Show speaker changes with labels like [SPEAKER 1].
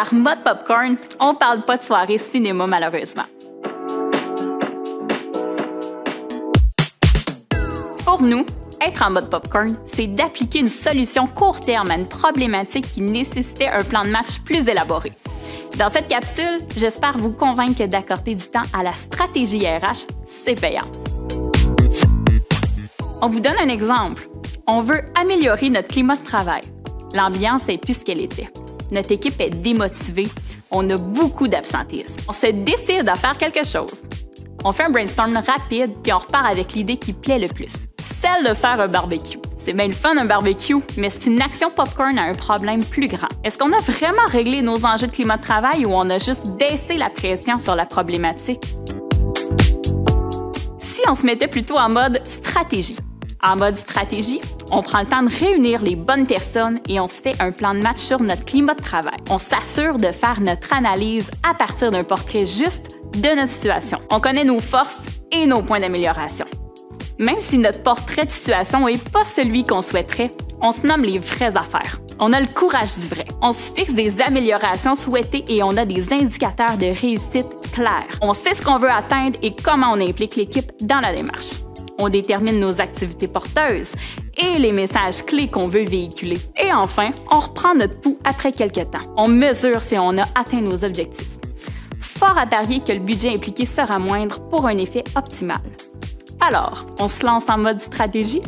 [SPEAKER 1] Par mode popcorn, on parle pas de soirée cinéma malheureusement. Pour nous, être en mode popcorn, c'est d'appliquer une solution court terme à une problématique qui nécessitait un plan de match plus élaboré. Dans cette capsule, j'espère vous convaincre que d'accorder du temps à la stratégie RH, c'est payant. On vous donne un exemple. On veut améliorer notre climat de travail. L'ambiance est plus ce qu'elle était. Notre équipe est démotivée. On a beaucoup d'absentéisme. On se décide à faire quelque chose. On fait un brainstorm rapide puis on repart avec l'idée qui plaît le plus. Celle de faire un barbecue. C'est bien le fun un barbecue, mais c'est une action popcorn à un problème plus grand. Est-ce qu'on a vraiment réglé nos enjeux de climat de travail ou on a juste baissé la pression sur la problématique? Si on se mettait plutôt en mode stratégie. En mode stratégie, on prend le temps de réunir les bonnes personnes et on se fait un plan de match sur notre climat de travail. On s'assure de faire notre analyse à partir d'un portrait juste de notre situation. On connaît nos forces et nos points d'amélioration. Même si notre portrait de situation n'est pas celui qu'on souhaiterait, on se nomme les vraies affaires. On a le courage du vrai. On se fixe des améliorations souhaitées et on a des indicateurs de réussite clairs. On sait ce qu'on veut atteindre et comment on implique l'équipe dans la démarche. On détermine nos activités porteuses et les messages clés qu'on veut véhiculer. Et enfin, on reprend notre pouls après quelques temps. On mesure si on a atteint nos objectifs. Fort à parier que le budget impliqué sera moindre pour un effet optimal. Alors, on se lance en mode stratégie?